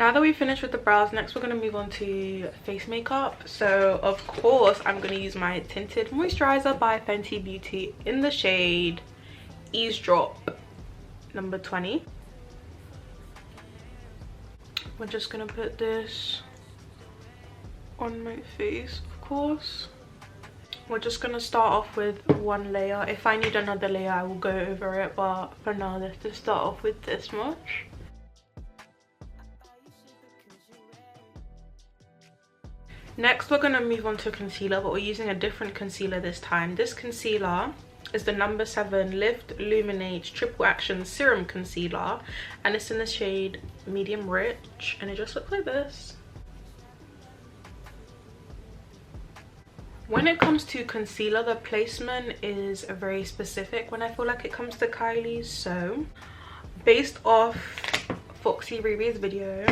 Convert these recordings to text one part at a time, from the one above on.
Now that we've finished with the brows, next we're going to move on to face makeup. So of course I'm going to use my tinted moisturizer by Fenty Beauty in the shade Eavesdrop number 20. We're just going to put this on my face, of course. We're just going to start off with one layer. If I need another layer I will go over it, but for now let's just start off with this much. Next we're going to move on to concealer, but we're using a different concealer this time. This concealer is the number 7 Lift Illuminate Triple Action Serum Concealer, and it's in the shade Medium Rich, and it just looks like this. When it comes to concealer, the placement is very specific when I feel like it comes to Kylie's. So based off Foxy Ruby's video,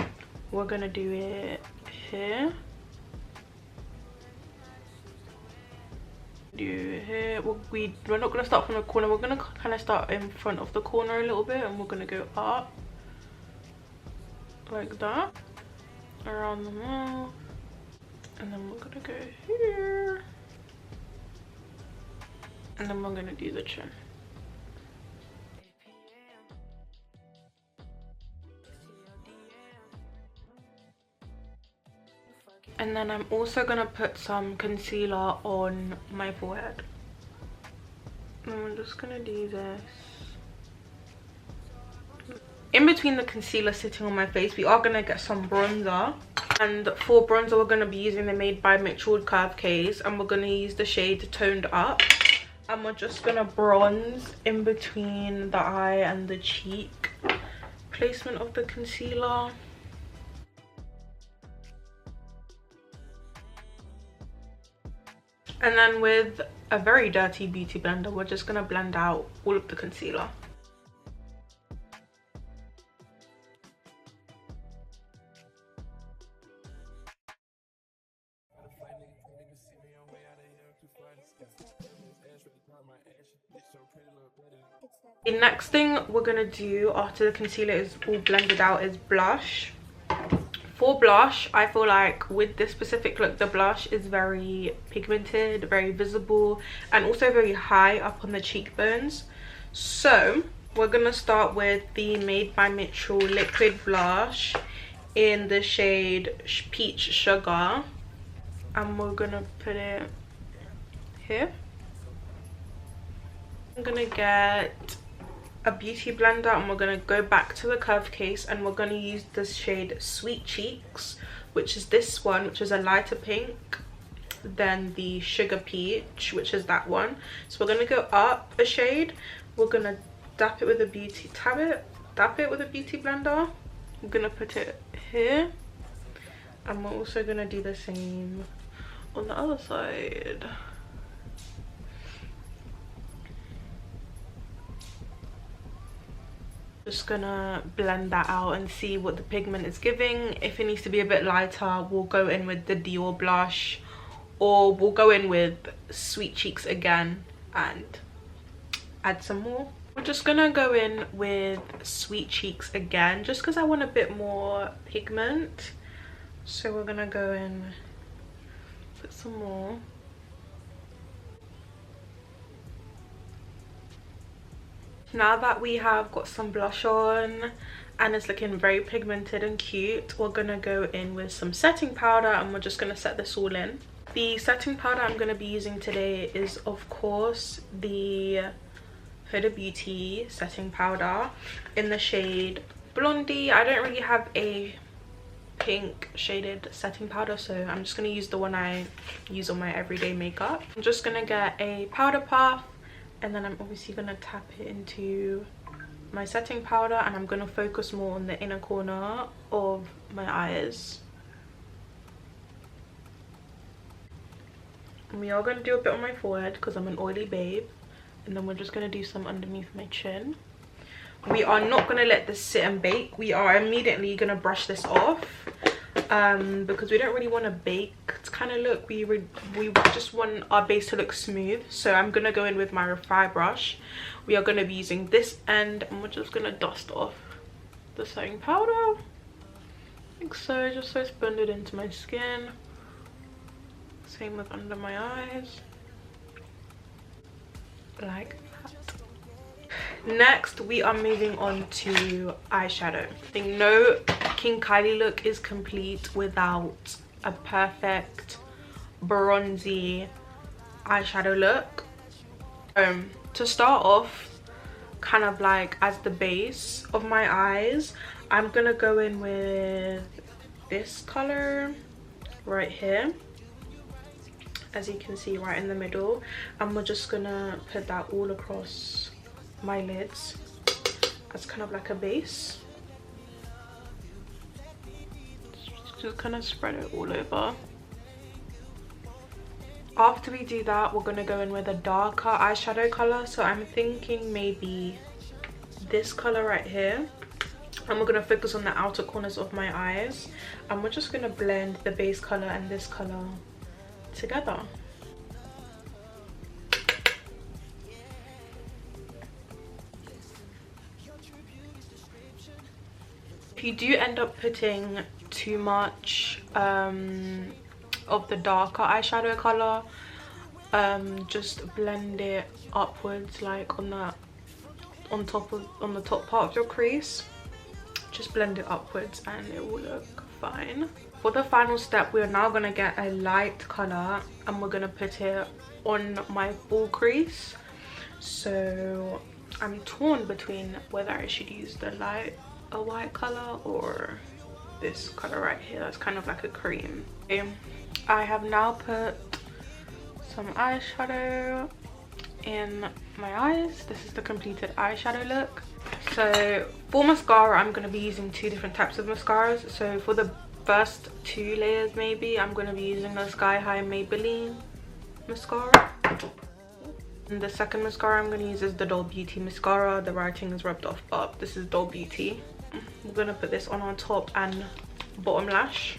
we're going to do it here. Here we're not going to start from the corner, we're going to kind of start in front of the corner a little bit, and we're going to go up like that around the mouth, and then we're going to go here, and then we're going to do the chin. And then I'm also going to put some concealer on my forehead. And I'm just going to do this. In between the concealer sitting on my face, we are going to get some bronzer. And for bronzer, we're going to be using the Made by Mitchell Curve Case. And we're going to use the shade Toned Up. And we're just going to bronze in between the eye and the cheek placement of the concealer. And then with a very dirty beauty blender, we're just going to blend out all of the concealer. The next thing we're going to do after the concealer is all blended out is blush. For blush, I feel like with this specific look, the blush is very pigmented, very visible, and also very high up on the cheekbones. So we're going to start with the Made by Mitchell liquid blush in the shade Peach Sugar, and we're going to put it here. I'm going to get a beauty blender, and we're going to go back to the curve case, and we're going to use this shade Sweet Cheeks, which is this one, which is a lighter pink than the Sugar Peach, which is that one. So we're going to go up a shade. We're going to dap it with a beauty blender. I'm going to put it here, and we're also going to do the same on the other side. Just gonna blend that out and see what the pigment is giving. If it needs to be a bit lighter, we'll go in with the Dior blush, or we'll go in with Sweet Cheeks again and add some more. We're just gonna go in with Sweet Cheeks again just because I want a bit more pigment. So we're gonna go in, put some more. Now that we have got some blush on and it's looking very pigmented and cute, we're gonna go in with some setting powder, and we're just gonna set this all in. The setting powder I'm gonna be using today is of course the Huda Beauty setting powder in the shade Blondie. I don't really have a pink shaded setting powder, so I'm just gonna use the one I use on my everyday makeup. I'm just gonna get a powder puff, and then I'm obviously going to tap it into my setting powder, and I'm going to focus more on the inner corner of my eyes. And we are going to do a bit on my forehead because I'm an oily babe, and then we're just going to do some underneath my chin. We are not going to let this sit and bake. We are immediately going to brush this off because we don't really want to bake kind of look. We just want our base to look smooth. So I'm going to go in with my Refine brush. We are going to be using this end, and we're just going to dust off the setting powder. like so, just so it's blended into my skin. Same with under my eyes, like that. Next we are moving on to eyeshadow. I think no King Kylie look is complete without a perfect bronzy eyeshadow look. To start off, kind of like as the base of my eyes, I'm gonna go in with this color right here, as you can see, right in the middle, and we're just gonna put that all across my lids as kind of like a base. Just kind of spread it all over. After we do that, we're gonna go in with a darker eyeshadow color, so I'm thinking maybe this color right here, and we're gonna focus on the outer corners of my eyes, and we're just gonna blend the base color and this color together. If you do end up putting too much of the darker eyeshadow color, just blend it upwards, like on the top part of your crease. Just blend it upwards and it will look fine. For the final step, we are now going to get a light color and we're going to put it on my full crease. So I'm torn between whether I should use a white color or this color right here. That's kind of like a cream. Okay, I have now put some eyeshadow in my eyes. This is the completed eyeshadow look. So for mascara, I'm going to be using two different types of mascaras. So for the first two layers, maybe I'm going to be using the Sky High Maybelline mascara, and the second mascara I'm going to use is the Doll Beauty mascara. The writing is rubbed off, but this is Doll Beauty. We're going to put this on our top and bottom lash.